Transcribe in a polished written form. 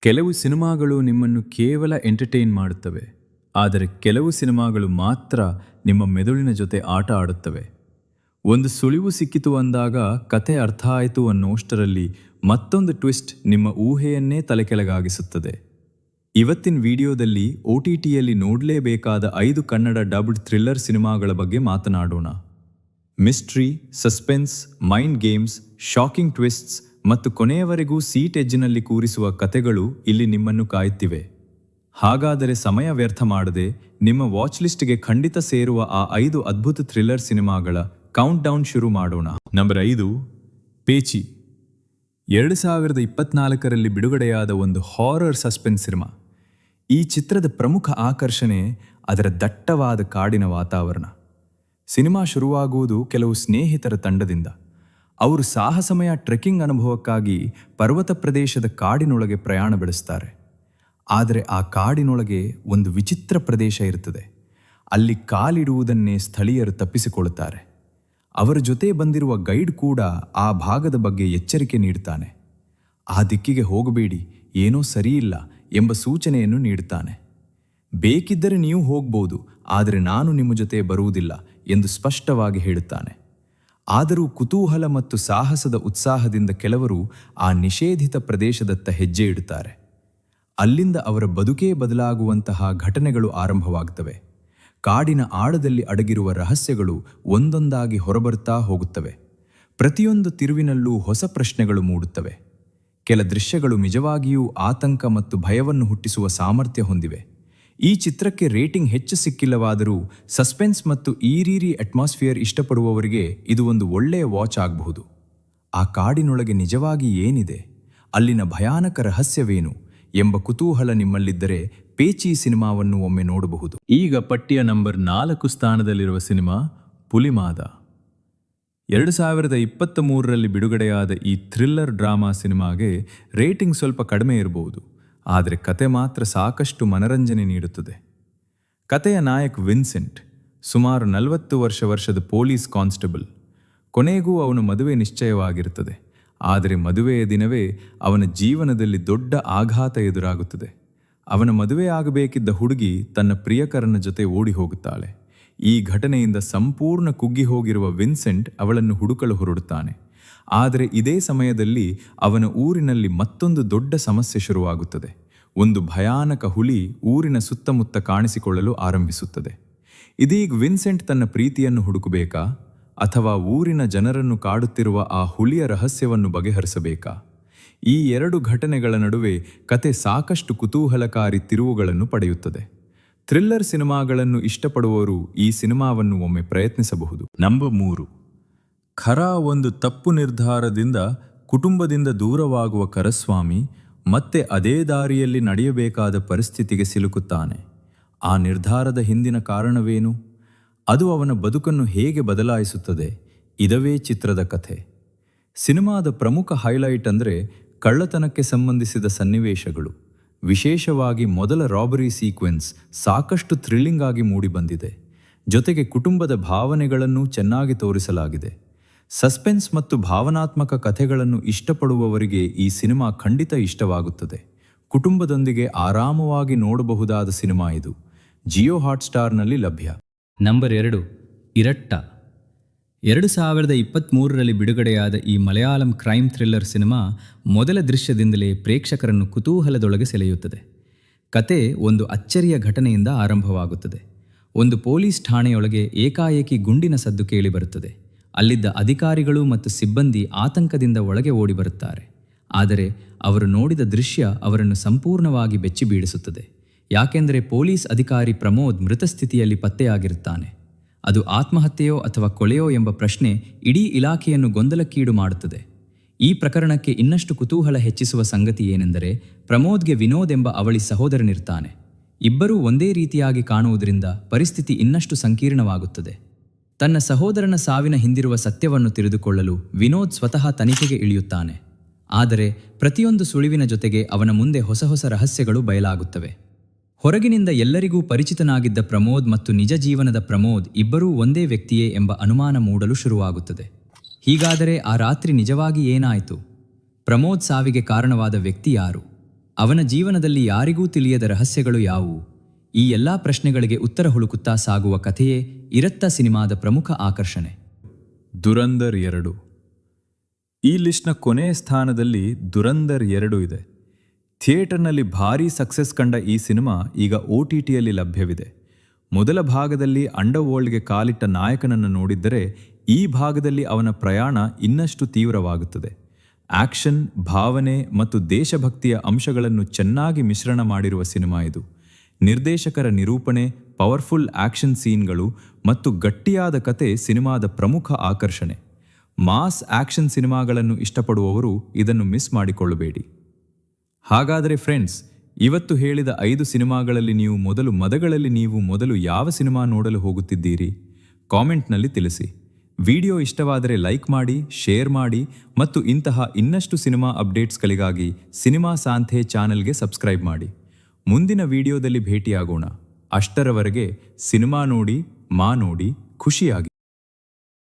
ಕೆಲವು ಸಿನಿಮಾಗಳು ನಿಮ್ಮನ್ನು ಕೇವಲ ಎಂಟರ್ಟೈನ್ ಮಾಡುತ್ತವೆ, ಆದರೆ ಕೆಲವು ಸಿನಿಮಾಗಳು ಮಾತ್ರ ನಿಮ್ಮ ಮೆದುಳಿನ ಜೊತೆ ಆಟ ಆಡುತ್ತವೆ. ಒಂದು ಸುಳಿವು ಸಿಕ್ಕಿತು ಅಂದಾಗ ಕಥೆ ಅರ್ಥ ಆಯಿತು ಅನ್ನೋಷ್ಟರಲ್ಲಿ ಮತ್ತೊಂದು ಟ್ವಿಸ್ಟ್ ನಿಮ್ಮ ಊಹೆಯನ್ನೇ ತಲೆಕೆಳಗಾಗಿಸುತ್ತದೆ. ಇವತ್ತಿನ ವಿಡಿಯೋದಲ್ಲಿ OTTಯಲ್ಲಿ ನೋಡಲೇಬೇಕಾದ 5 ಕನ್ನಡ ಡಬ್ಡ್ ಥ್ರಿಲ್ಲರ್ ಸಿನಿಮಾಗಳ ಬಗ್ಗೆ ಮಾತನಾಡೋಣ. Mystery, suspense, mind games, shocking twists ಮತ್ತು ಕೊನೆಯವರೆಗೂ ಸೀಟ್ ಎಜ್ಜಿನಲ್ಲಿ ಕೂರಿಸುವ ಕಥೆಗಳು ಇಲ್ಲಿ ನಿಮ್ಮನ್ನು ಕಾಯುತ್ತಿವೆ. ಹಾಗಾದರೆ ಸಮಯ ವ್ಯರ್ಥ ಮಾಡದೆ ನಿಮ್ಮ ವಾಚ್ ಲಿಸ್ಟ್ಗೆ ಖಂಡಿತ ಸೇರುವ ಆ 5 ಅದ್ಭುತ ಥ್ರಿಲ್ಲರ್ ಸಿನಿಮಾಗಳ ಕೌಂಟ್ ಡೌನ್ ಶುರು ಮಾಡೋಣ. ನಂಬರ್ 5, ಪೇಚಿ. 2024ರಲ್ಲಿ ಬಿಡುಗಡೆಯಾದ ಒಂದು ಹಾರರ್ ಸಸ್ಪೆನ್ಸ್ ಸಿನಿಮಾ. ಈ ಚಿತ್ರದ ಪ್ರಮುಖ ಆಕರ್ಷಣೆ ಅದರ ದಟ್ಟವಾದ ಕಾಡಿನ ವಾತಾವರಣ. ಸಿನಿಮಾ ಶುರುವಾಗುವುದು ಕೆಲವು ಸ್ನೇಹಿತರ ತಂಡದಿಂದ. ಅವರು ಸಾಹಸಮಯ ಟ್ರೆಕ್ಕಿಂಗ್ ಅನುಭವಕ್ಕಾಗಿ ಪರ್ವತ ಪ್ರದೇಶದ ಕಾಡಿನೊಳಗೆ ಪ್ರಯಾಣ ಬೆಳೆಸ್ತಾರೆ. ಆದರೆ ಆ ಕಾಡಿನೊಳಗೆ ಒಂದು ವಿಚಿತ್ರ ಪ್ರದೇಶ ಇರುತ್ತದೆ. ಅಲ್ಲಿ ಕಾಲಿಡುವುದನ್ನೇ ಸ್ಥಳೀಯರು ತಪ್ಪಿಸಿಕೊಳ್ಳುತ್ತಾರೆ. ಅವರ ಜೊತೆ ಬಂದಿರುವ ಗೈಡ್ ಕೂಡ ಆ ಭಾಗದ ಬಗ್ಗೆ ಎಚ್ಚರಿಕೆ ನೀಡುತ್ತಾನೆ. ಆ ದಿಕ್ಕಿಗೆ ಹೋಗಬೇಡಿ, ಏನೋ ಸರಿಯಿಲ್ಲ ಎಂಬ ಸೂಚನೆಯನ್ನು ನೀಡುತ್ತಾನೆ. ಬೇಕಿದ್ದರೆ ನೀವು ಹೋಗ್ಬೋದು, ಆದರೆ ನಾನು ನಿಮ್ಮ ಜೊತೆ ಬರುವುದಿಲ್ಲ ಎಂದು ಸ್ಪಷ್ಟವಾಗಿ ಹೇಳುತ್ತಾನೆ. ಆದರೂ ಕುತೂಹಲ ಮತ್ತು ಸಾಹಸದ ಉತ್ಸಾಹದಿಂದ ಕೆಲವರು ಆ ನಿಷೇಧಿತ ಪ್ರದೇಶದತ್ತ ಹೆಜ್ಜೆ ಇಡುತ್ತಾರೆ. ಅಲ್ಲಿಂದ ಅವರ ಬದುಕೇ ಬದಲಾಗುವಂತಹ ಘಟನೆಗಳು ಆರಂಭವಾಗುತ್ತವೆ. ಕಾಡಿನ ಆಳದಲ್ಲಿ ಅಡಗಿರುವ ರಹಸ್ಯಗಳು ಒಂದೊಂದಾಗಿ ಹೊರಬರುತ್ತಾ ಹೋಗುತ್ತವೆ. ಪ್ರತಿಯೊಂದು ತಿರುವಿನಲ್ಲೂ ಹೊಸ ಪ್ರಶ್ನೆಗಳು ಮೂಡುತ್ತವೆ. ಕೆಲ ದೃಶ್ಯಗಳು ನಿಜವಾಗಿಯೂ ಆತಂಕ ಮತ್ತು ಭಯವನ್ನು ಹುಟ್ಟಿಸುವ ಸಾಮರ್ಥ್ಯ ಹೊಂದಿವೆ. ಈ ಚಿತ್ರಕ್ಕೆ ರೇಟಿಂಗ್ ಹೆಚ್ಚು ಸಿಕ್ಕಿಲ್ಲವಾದರೂ ಸಸ್ಪೆನ್ಸ್ ಮತ್ತು ಈರೀರಿ ಅಟ್ಮಾಸ್ಫಿಯರ್ ಇಷ್ಟಪಡುವವರಿಗೆ ಇದು ಒಂದು ಒಳ್ಳೆಯ ವಾಚ್ ಆಗಬಹುದು. ಆ ಕಾಡಿನೊಳಗೆ ನಿಜವಾಗಿ ಏನಿದೆ, ಅಲ್ಲಿನ ಭಯಾನಕ ರಹಸ್ಯವೇನು ಎಂಬ ಕುತೂಹಲ ನಿಮ್ಮಲ್ಲಿದ್ದರೆ ಪೇಚಿ ಸಿನಿಮಾವನ್ನು ಒಮ್ಮೆ ನೋಡಬಹುದು. ಈಗ ಪಟ್ಟಿಯ ನಂಬರ್ 4 ಸ್ಥಾನದಲ್ಲಿರುವ ಸಿನಿಮಾ ಪುಲಿಮಾದ. 2023ರಲ್ಲಿ ಬಿಡುಗಡೆಯಾದ ಈ ಥ್ರಿಲ್ಲರ್ ಡ್ರಾಮಾ ಸಿನಿಮಾಗೆ ರೇಟಿಂಗ್ ಸ್ವಲ್ಪ ಕಡಿಮೆ ಇರಬಹುದು, ಆದರೆ ಕತೆ ಮಾತ್ರ ಸಾಕಷ್ಟು ಮನರಂಜನೆ ನೀಡುತ್ತದೆ. ಕತೆಯ ನಾಯಕ ವಿನ್ಸೆಂಟ್ ಸುಮಾರು 40 ವರ್ಷದ ಪೊಲೀಸ್ ಕಾನ್ಸ್ಟೇಬಲ್. ಕೊನೆಗೂ ಅವನ ಮದುವೆ ನಿಶ್ಚಯವಾಗಿರುತ್ತದೆ. ಆದರೆ ಮದುವೆಯ ದಿನವೇ ಅವನ ಜೀವನದಲ್ಲಿ ದೊಡ್ಡ ಆಘಾತ ಎದುರಾಗುತ್ತದೆ. ಅವನ ಮದುವೆ ಆಗಬೇಕಿದ್ದ ಹುಡುಗಿ ತನ್ನ ಪ್ರಿಯಕರನ ಜೊತೆ ಓಡಿ ಹೋಗುತ್ತಾಳೆ. ಈ ಘಟನೆಯಿಂದ ಸಂಪೂರ್ಣ ಕುಗ್ಗಿ ಹೋಗಿರುವ ವಿನ್ಸೆಂಟ್ ಅವಳನ್ನು ಹುಡುಕಲು ಹೊರಡುತ್ತಾನೆ. ಆದರೆ ಇದೇ ಸಮಯದಲ್ಲಿ ಅವನ ಊರಿನಲ್ಲಿ ಮತ್ತೊಂದು ದೊಡ್ಡ ಸಮಸ್ಯೆ ಶುರುವಾಗುತ್ತದೆ. ಒಂದು ಭಯಾನಕ ಹುಲಿ ಊರಿನ ಸುತ್ತಮುತ್ತ ಕಾಣಿಸಿಕೊಳ್ಳಲು ಆರಂಭಿಸುತ್ತದೆ. ಇದೀಗ ವಿನ್ಸೆಂಟ್ ತನ್ನ ಪ್ರೀತಿಯನ್ನು ಹುಡುಕಬೇಕಾ ಅಥವಾ ಊರಿನ ಜನರನ್ನು ಕಾಡುತ್ತಿರುವ ಆ ಹುಲಿಯ ರಹಸ್ಯವನ್ನು ಬಗೆಹರಿಸಬೇಕಾ? ಈ 2 ಘಟನೆಗಳ ನಡುವೆ ಕತೆ ಸಾಕಷ್ಟು ಕುತೂಹಲಕಾರಿ ತಿರುವುಗಳನ್ನು ಪಡೆಯುತ್ತದೆ. ಥ್ರಿಲ್ಲರ್ ಸಿನಿಮಾಗಳನ್ನು ಇಷ್ಟಪಡುವವರು ಈ ಸಿನಿಮಾವನ್ನು ಒಮ್ಮೆ ಪ್ರಯತ್ನಿಸಬಹುದು. ನಂಬರ್ 3, ಖರಾ. ಒಂದು ತಪ್ಪು ನಿರ್ಧಾರದಿಂದ ಕುಟುಂಬದಿಂದ ದೂರವಾಗುವ ಕರಸ್ವಾಮಿ ಮತ್ತೆ ಅದೇ ದಾರಿಯಲ್ಲಿ ನಡೆಯಬೇಕಾದ ಪರಿಸ್ಥಿತಿಗೆ ಸಿಲುಕುತ್ತಾನೆ. ಆ ನಿರ್ಧಾರದ ಹಿಂದಿನ ಕಾರಣವೇನು? ಅದು ಅವನ ಬದುಕನ್ನು ಹೇಗೆ ಬದಲಾಯಿಸುತ್ತದೆ? ಇದವೇ ಚಿತ್ರದ ಕಥೆ. ಸಿನಿಮಾದ ಪ್ರಮುಖ ಹೈಲೈಟ್ ಅಂದರೆ ಕಳ್ಳತನಕ್ಕೆ ಸಂಬಂಧಿಸಿದ ಸನ್ನಿವೇಶಗಳು. ವಿಶೇಷವಾಗಿ ಮೊದಲ ರಾಬರಿ ಸೀಕ್ವೆನ್ಸ್ ಸಾಕಷ್ಟು ಥ್ರಿಲ್ಲಿಂಗ್ ಆಗಿ ಮೂಡಿಬಂದಿದೆ. ಜೊತೆಗೆ ಕುಟುಂಬದ ಭಾವನೆಗಳನ್ನು ಚೆನ್ನಾಗಿ ತೋರಿಸಲಾಗಿದೆ. ಸಸ್ಪೆನ್ಸ್ ಮತ್ತು ಭಾವನಾತ್ಮಕ ಕಥೆಗಳನ್ನು ಇಷ್ಟಪಡುವವರಿಗೆ ಈ ಸಿನಿಮಾ ಖಂಡಿತ ಇಷ್ಟವಾಗುತ್ತದೆ. ಕುಟುಂಬದೊಂದಿಗೆ ಆರಾಮವಾಗಿ ನೋಡಬಹುದಾದ ಸಿನಿಮಾ ಇದು. ಜಿಯೋ ಹಾಟ್ಸ್ಟಾರ್ನಲ್ಲಿ ಲಭ್ಯ. ನಂಬರ್ 2, ಇರಟ್ಟ. 2023ರಲ್ಲಿ ಬಿಡುಗಡೆಯಾದ ಈ ಮಲಯಾಳಂ ಕ್ರೈಮ್ ಥ್ರಿಲ್ಲರ್ ಸಿನಿಮಾ ಮೊದಲ ದೃಶ್ಯದಿಂದಲೇ ಪ್ರೇಕ್ಷಕರನ್ನು ಕುತೂಹಲದೊಳಗೆ ಸೆಳೆಯುತ್ತದೆ. ಕತೆ ಒಂದು ಅಚ್ಚರಿಯ ಘಟನೆಯಿಂದ ಆರಂಭವಾಗುತ್ತದೆ. ಒಂದು ಪೊಲೀಸ್ ಠಾಣೆಯೊಳಗೆ ಏಕಾಏಕಿ ಗುಂಡಿನ ಸದ್ದು ಕೇಳಿಬರುತ್ತದೆ. ಅಲ್ಲಿದ್ದ ಅಧಿಕಾರಿಗಳು ಮತ್ತು ಸಿಬ್ಬಂದಿ ಆತಂಕದಿಂದ ಒಳಗೆ ಓಡಿ ಬರುತ್ತಾರೆ. ಆದರೆ ಅವರು ನೋಡಿದ ದೃಶ್ಯ ಅವರನ್ನು ಸಂಪೂರ್ಣವಾಗಿ ಬೆಚ್ಚಿ ಬೀಳಿಸುತ್ತದೆ. ಯಾಕೆಂದರೆ ಪೊಲೀಸ್ ಅಧಿಕಾರಿ ಪ್ರಮೋದ್ ಮೃತ ಸ್ಥಿತಿಯಲ್ಲಿ ಪತ್ತೆಯಾಗಿರುತ್ತಾನೆ. ಅದು ಆತ್ಮಹತ್ಯೆಯೋ ಅಥವಾ ಕೊಲೆಯೋ ಎಂಬ ಪ್ರಶ್ನೆ ಇಡೀ ಇಲಾಖೆಯನ್ನು ಗೊಂದಲಕ್ಕೀಡು ಮಾಡುತ್ತದೆ. ಈ ಪ್ರಕರಣಕ್ಕೆ ಇನ್ನಷ್ಟು ಕುತೂಹಲ ಹೆಚ್ಚಿಸುವ ಸಂಗತಿ ಏನೆಂದರೆ ಪ್ರಮೋದ್ಗೆ ವಿನೋದ್ ಎಂಬ ಅವಳಿ ಸಹೋದರನಿರ್ತಾನೆ. ಇಬ್ಬರೂ ಒಂದೇ ರೀತಿಯಾಗಿ ಕಾಣುವುದರಿಂದ ಪರಿಸ್ಥಿತಿ ಇನ್ನಷ್ಟು ಸಂಕೀರ್ಣವಾಗುತ್ತದೆ. ತನ್ನ ಸಹೋದರನ ಸಾವಿನ ಹಿಂದಿರುವ ಸತ್ಯವನ್ನು ತಿಳಿದುಕೊಳ್ಳಲು ವಿನೋದ್ ಸ್ವತಃ ತನಿಖೆಗೆ ಇಳಿಯುತ್ತಾನೆ. ಆದರೆ ಪ್ರತಿಯೊಂದು ಸುಳಿವಿನ ಜೊತೆಗೆ ಅವನ ಮುಂದೆ ಹೊಸ ರಹಸ್ಯಗಳು ಬಯಲಾಗುತ್ತವೆ. ಹೊರಗಿನಿಂದ ಎಲ್ಲರಿಗೂ ಪರಿಚಿತನಾಗಿದ್ದ ಪ್ರಮೋದ್ ಮತ್ತು ನಿಜ ಜೀವನದ ಪ್ರಮೋದ್ ಇಬ್ಬರೂ ಒಂದೇ ವ್ಯಕ್ತಿಯೇ ಎಂಬ ಅನುಮಾನ ಮೂಡಲು ಶುರುವಾಗುತ್ತದೆ. ಹೀಗಾದರೆ ಆ ರಾತ್ರಿ ನಿಜವಾಗಿ ಏನಾಯಿತು? ಪ್ರಮೋದ್ ಸಾವಿಗೆ ಕಾರಣವಾದ ವ್ಯಕ್ತಿ ಯಾರು? ಅವನ ಜೀವನದಲ್ಲಿ ಯಾರಿಗೂ ತಿಳಿಯದ ರಹಸ್ಯಗಳು ಯಾವುವು? ಈ ಎಲ್ಲ ಪ್ರಶ್ನೆಗಳಿಗೆ ಉತ್ತರ ಹುಡುಕುತ್ತಾ ಸಾಗುವ ಕಥೆಯೇ ಇರತ್ತ ಸಿನಿಮಾದ ಪ್ರಮುಖ ಆಕರ್ಷಣೆ. ದುರಂದರ್ 2. ಈ ಲಿಸ್ಟ್ನ ಕೊನೆಯ ಸ್ಥಾನದಲ್ಲಿ ದುರಂದರ್ 2 ಇದೆ. ಥಿಯೇಟರ್ನಲ್ಲಿ ಭಾರೀ ಸಕ್ಸಸ್ ಕಂಡ ಈ ಸಿನಿಮಾ ಈಗ OTTಯಲ್ಲಿ ಲಭ್ಯವಿದೆ. ಮೊದಲ ಭಾಗದಲ್ಲಿ ಅಂಡರ್ವರ್ಲ್ಡ್ಗೆ ಕಾಲಿಟ್ಟ ನಾಯಕನನ್ನು ನೋಡಿದ್ದರೆ ಈ ಭಾಗದಲ್ಲಿ ಅವನ ಪ್ರಯಾಣ ಇನ್ನಷ್ಟು ತೀವ್ರವಾಗುತ್ತದೆ. ಆಕ್ಷನ್, ಭಾವನೆ ಮತ್ತು ದೇಶಭಕ್ತಿಯ ಅಂಶಗಳನ್ನು ಚೆನ್ನಾಗಿ ಮಿಶ್ರಣ ಮಾಡಿರುವ ಸಿನಿಮಾ ಇದು. ನಿರ್ದೇಶಕರ ನಿರೂಪಣೆ, ಪವರ್ಫುಲ್ ಆಕ್ಷನ್ ಸೀನ್ಗಳು ಮತ್ತು ಗಟ್ಟಿಯಾದ ಕತೆ ಸಿನಿಮಾದ ಪ್ರಮುಖ ಆಕರ್ಷಣೆ. ಮಾಸ್ ಆಕ್ಷನ್ ಸಿನಿಮಾಗಳನ್ನು ಇಷ್ಟಪಡುವವರು ಇದನ್ನು ಮಿಸ್ ಮಾಡಿಕೊಳ್ಳಬೇಡಿ. ಹಾಗಾದರೆ ಫ್ರೆಂಡ್ಸ್, ಇವತ್ತು ಹೇಳಿದ 5 ಸಿನಿಮಾಗಳಲ್ಲಿ ನೀವು ಮೊದಲು ಯಾವ ಸಿನಿಮಾ ನೋಡಲು ಹೋಗುತ್ತಿದ್ದೀರಿ? ಕಾಮೆಂಟ್ನಲ್ಲಿ ತಿಳಿಸಿ. ವಿಡಿಯೋ ಇಷ್ಟವಾದರೆ ಲೈಕ್ ಮಾಡಿ, ಶೇರ್ ಮಾಡಿ ಮತ್ತು ಇಂತಹ ಇನ್ನಷ್ಟು ಸಿನಿಮಾ ಅಪ್ಡೇಟ್ಸ್ಗಳಿಗಾಗಿ ಸಿನಿಮಾ ಸಾಂಥೆ ಚಾನೆಲ್ಗೆ ಸಬ್ಸ್ಕ್ರೈಬ್ ಮಾಡಿ. ಮುಂದಿನ ವಿಡಿಯೋದಲ್ಲಿ ಭೇಟಿಯಾಗೋಣ. ಅಷ್ಟರವರೆಗೆ ಸಿನಿಮಾ ನೋಡಿ, ಖುಷಿಯಾಗಿ.